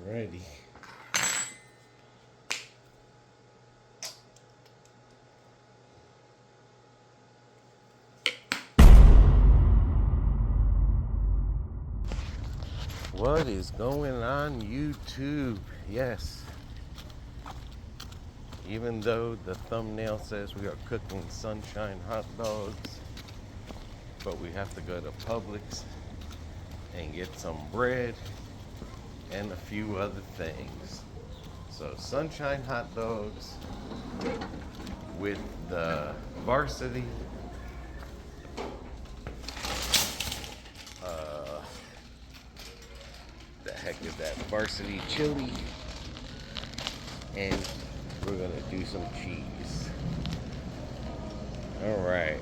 Alrighty. What is going on YouTube? Yes. Even though the thumbnail says we are cooking sunshine hot dogs, but we have to go to Publix and get some bread and a few other things. So sunshine hot dogs with the Varsity the heck is that? Varsity chili, and we're gonna do some cheese. All right,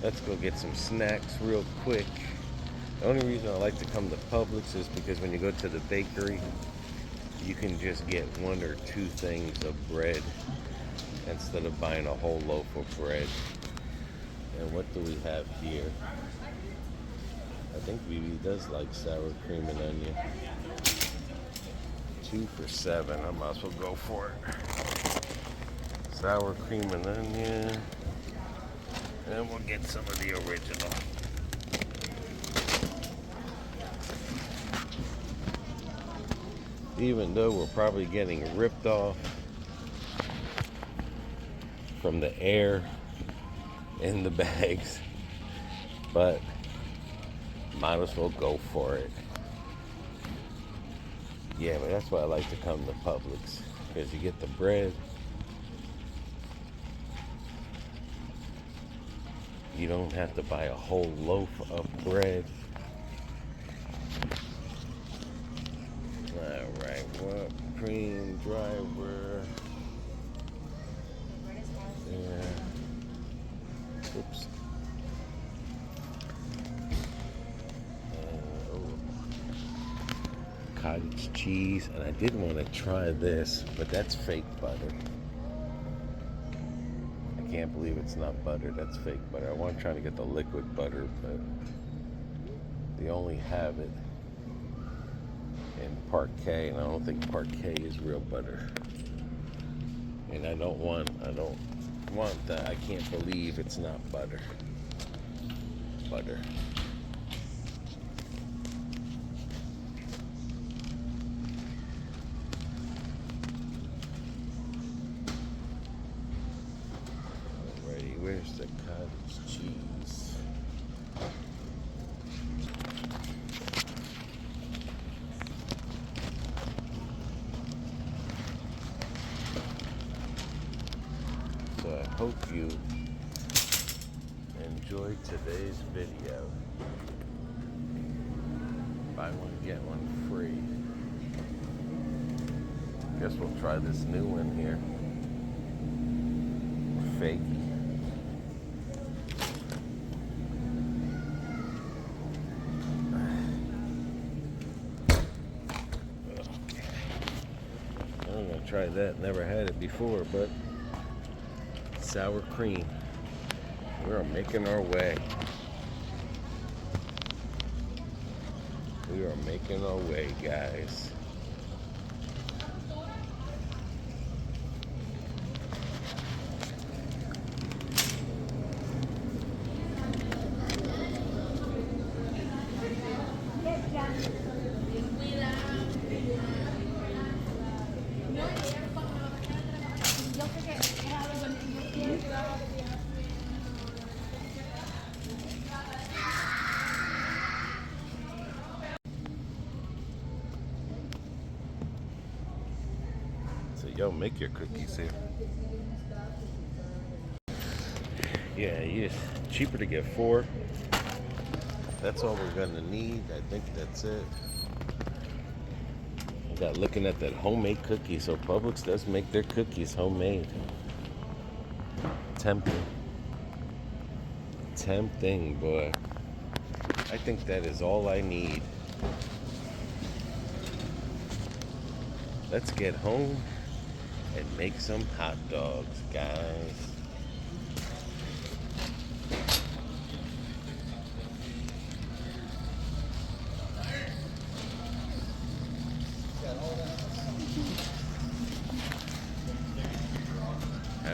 let's go get some snacks real quick. The only reason I like to come to Publix is because when you go to the bakery, you can just get one or two things of bread instead of buying a whole loaf of bread. And what do we have here? I think BB does like sour cream and onion. 2 for $7. I might as well go for it. Sour cream and onion. And we'll get some of the original. Even though we're probably getting ripped off from the air in the bags, but might as well go for it. Yeah, but that's why I like to come to Publix, because you get the bread. You don't have to buy a whole loaf of bread. Alright, what cream driver? There. Oops. Cottage cheese, and I did want to try this, but that's fake butter. I can't believe it's not butter. That's fake butter. I want to try to get the liquid butter, but they only have it in Parquet, and I don't think Parquet is real butter. And I don't want that. I can't believe it's not butter. Butter. Where's the cottage cheese? So I hope you enjoyed today's video. Buy one, get one free. Guess we'll try this new one here. Fakey. Try that. Never had it before, but sour cream. We are making our way. We are making our way, guys. Yo, make your cookies here. Yeah, it's cheaper to get 4. That's all we're gonna need. I think that's it. I got looking at that homemade cookie. So Publix does make their cookies homemade. Tempting. Tempting, boy. I think that is all I need. Let's get home and make some hot dogs, guys.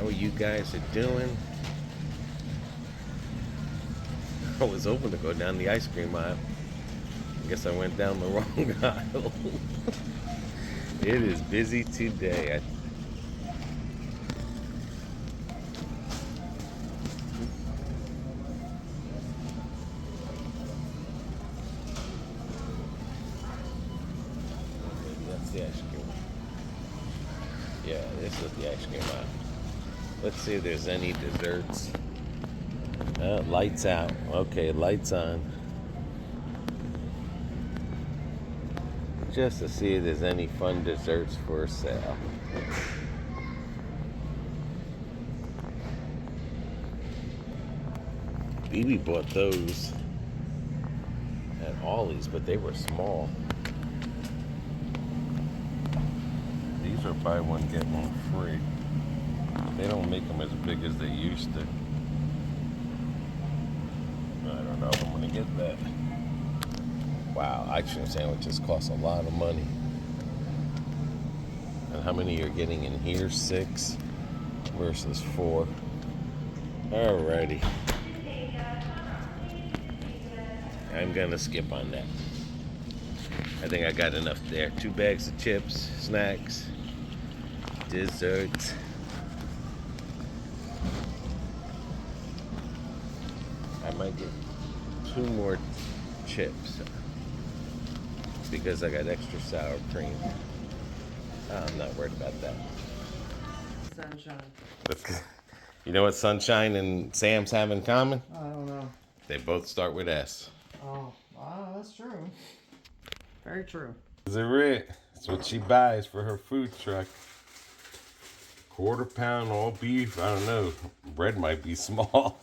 How you guys are doing? I was hoping to go down the ice cream aisle. I guess I went down the wrong aisle. It is busy today. That's the ice cream. Yeah, this is the ice cream aisle. Let's see if there's any desserts. Lights out. Okay, lights on. Just to see if there's any fun desserts for sale. Phoebe bought those at Ollie's, but they were small. These are buy one, get one free. They don't make them as big as they used to. I don't know if I'm gonna get that. Wow, ice cream sandwiches cost a lot of money. And how many you're getting in here? 6 versus 4. Alrighty. I'm gonna skip on that. I think I got enough there. 2 bags of chips, snacks, desserts. I might get 2 more chips because I got extra sour cream. I'm not worried about that. Sunshine. You know what Sunshine and Sam's have in common? I don't know. They both start with S. Oh, that's true. Very true. Is it right? That's what she buys for her food truck. Quarter-pound all beef. I don't know. Bread might be small.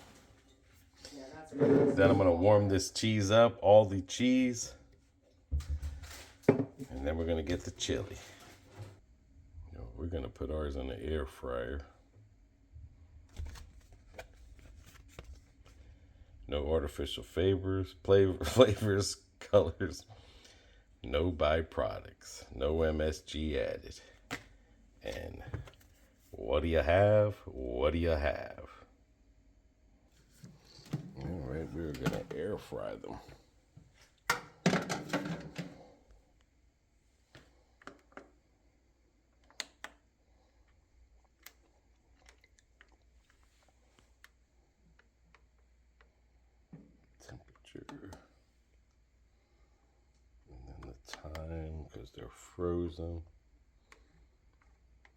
Yeah, that's good. Then I'm gonna warm this cheese up, all the cheese, and then we're gonna get the chili. We're gonna put ours in the air fryer. No artificial flavors, colors, no byproducts, no MSG added. And what do you have? What do you have? All right, we're gonna air fry them. Temperature. And then the time, because they're frozen.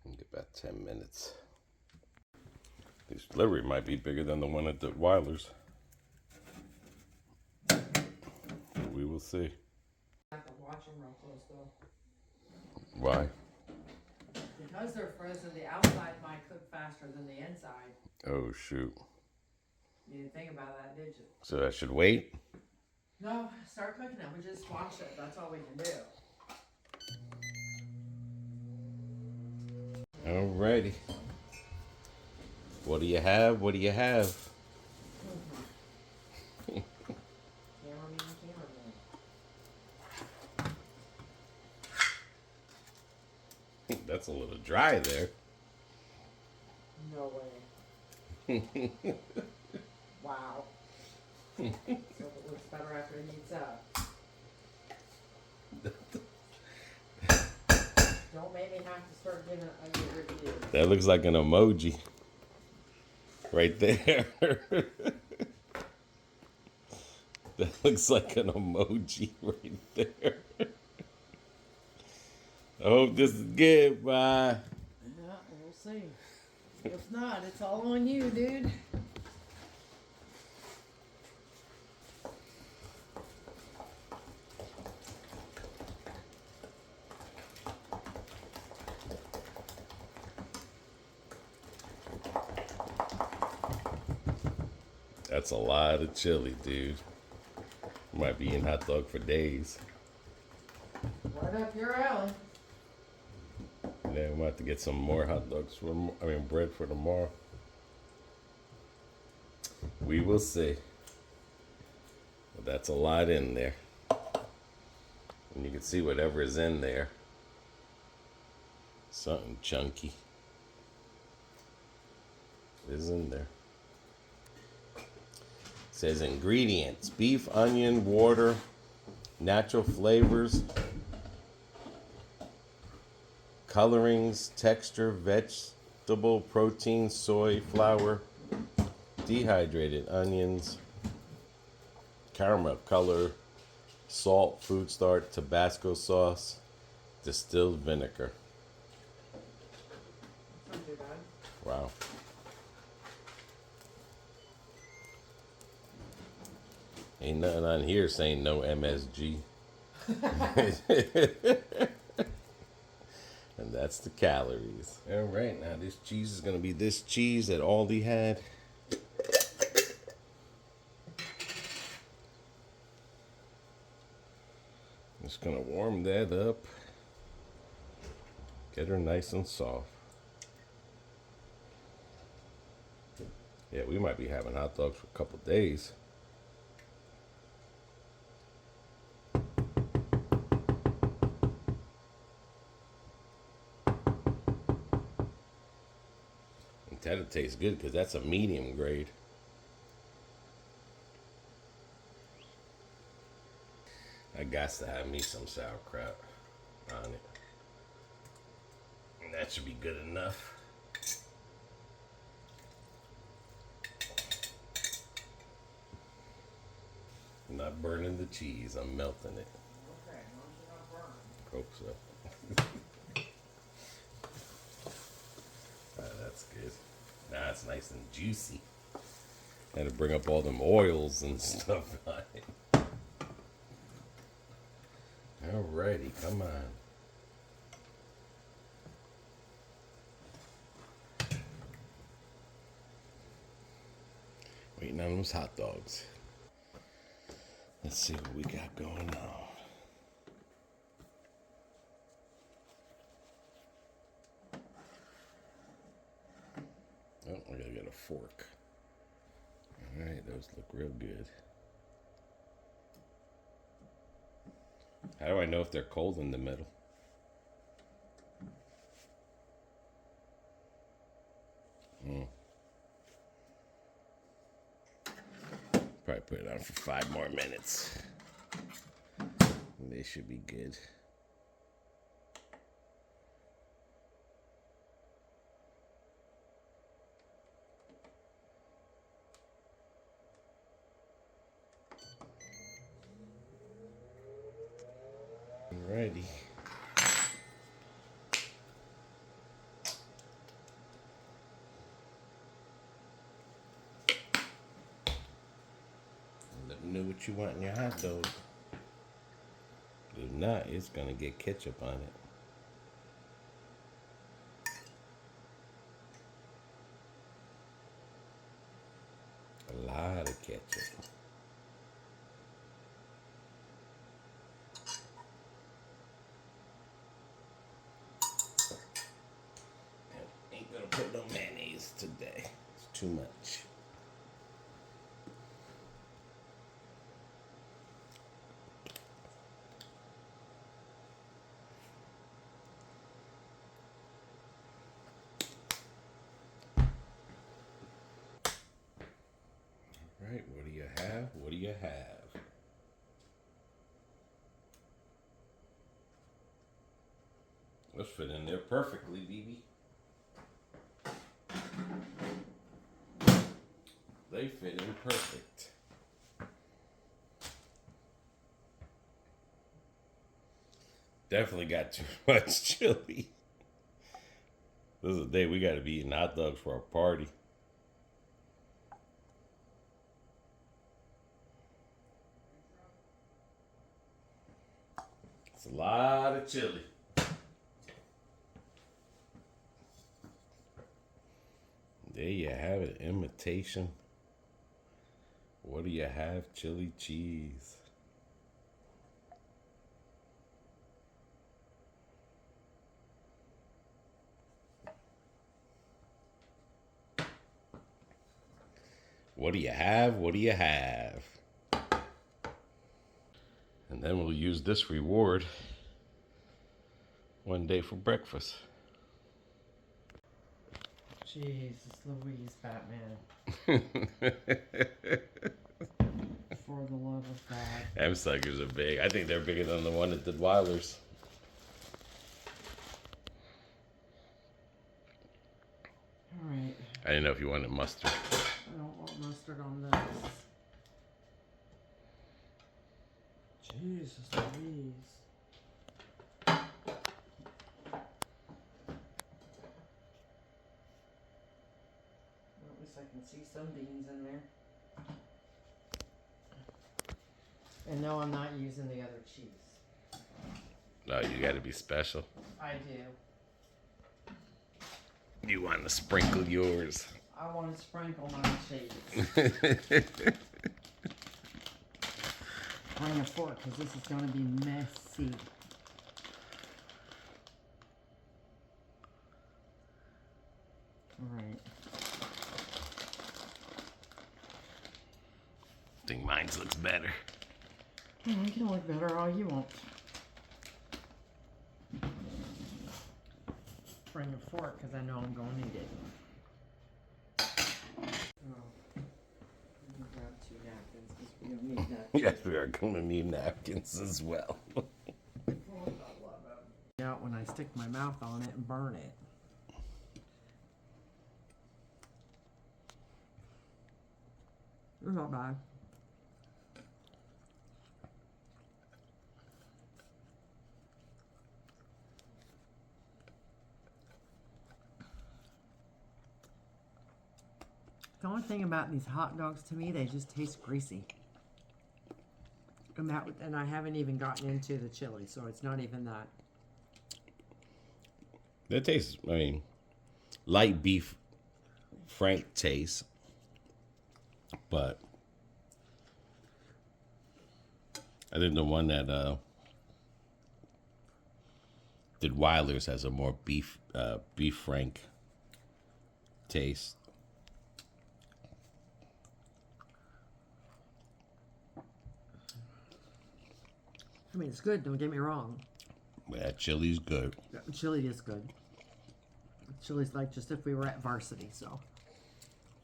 Get about 10 minutes. This delivery might be bigger than the one at the Weiler's. We will see. I have to watch them real close though. Why? Because they're frozen, the outside might cook faster than the inside. Oh, shoot. You didn't think about that, did you? So I should wait? No, start cooking them. We just watch it. That's all we can do. Alrighty. What do you have? What do you have? That's a little dry there. No way. Wow. So it looks better after it heats up. Don't make me have to start giving a good review. That looks like an emoji. Right there. That looks like an emoji right there. I hope this is good, bye. Yeah, we'll see. If not, it's all on you, dude. That's a lot of chili, dude. Might be eating hot dog for days. Right up your alley. Yeah, we might have to get some more hot dogs bread for tomorrow. We will see. But that's a lot in there. And you can see whatever is in there. Something chunky. is in there. It says ingredients: beef, onion, water, natural flavors, colorings, texture, vegetable protein, soy, flour, dehydrated onions, caramel color, salt, food starch, Tabasco sauce, distilled vinegar. Not too bad. Wow. Ain't nothing on here saying no MSG. And that's the calories. All right, now this cheese is going to be this cheese that Aldi had. Just going to warm that up. Get her nice and soft. Yeah, we might be having hot dogs for a couple days. And that'll taste good because that's a medium grade. I got to have me some sauerkraut on it. And that should be good enough. I'm not burning the cheese, I'm melting it. Okay, as long as you're not burning. Hope so. That's good. Now it's nice and juicy. Had to bring up all them oils and stuff on it. Alrighty, come on. Waiting on those hot dogs. Let's see what we got going on. Oh, I gotta get a fork. Alright, those look real good. How do I know if they're cold in the middle? Probably put it on for 5 more minutes. They should be good. Alrighty. Let me know what you want in your hot dog. If not, it's gonna get ketchup on it. A lot of ketchup. Ain't gonna put no mayonnaise today. It's too much. Right, what do you have? What do you have? Let's fit in there perfectly, BB. They fit in perfect. Definitely got too much chili. This is the day we gotta be eating hot dogs for a party. It's a lot of chili. There you have it, imitation. What do you have? Chili cheese. What do you have? What do you have? And then we'll use this reward one day for breakfast. Jesus Louise, Batman. For the love of God. Them suckers are big. I think they're bigger than the one that did Weiler's. Alright. I didn't know if you wanted mustard. I don't want mustard on this. Jesus Louise. Well, at least I can see some beans in there. And no, I'm not using the other cheese. No, you gotta be special. I do. You want to sprinkle yours. I want to sprinkle my cheese. Bring a fork, because this is going to be messy. Alright. I think mine looks better. You can look better all you want. Bring a fork, because I know I'm going to need it. Oh. Let me grab 2 napkins, because we don't need napkins. Yes, we are going to need napkins as well. Out when I stick my mouth on it and burn it. It's not bad. The only thing about these hot dogs to me, they just taste greasy. And I haven't even gotten into the chili, so it's not even that. That tastes, I mean, light beef frank taste, but I think the one that did Weiler's has a more beef frank taste. I mean, it's good, don't get me wrong. That chili's good. Chili is good. Chili's like just if we were at Varsity, so.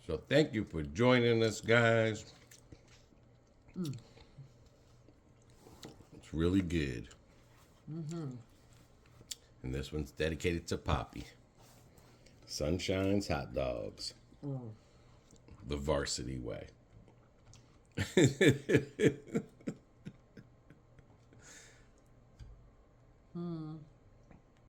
So thank you for joining us, guys. It's really good. And this one's dedicated to Poppy. Sunshine's Hot Dogs. The Varsity way.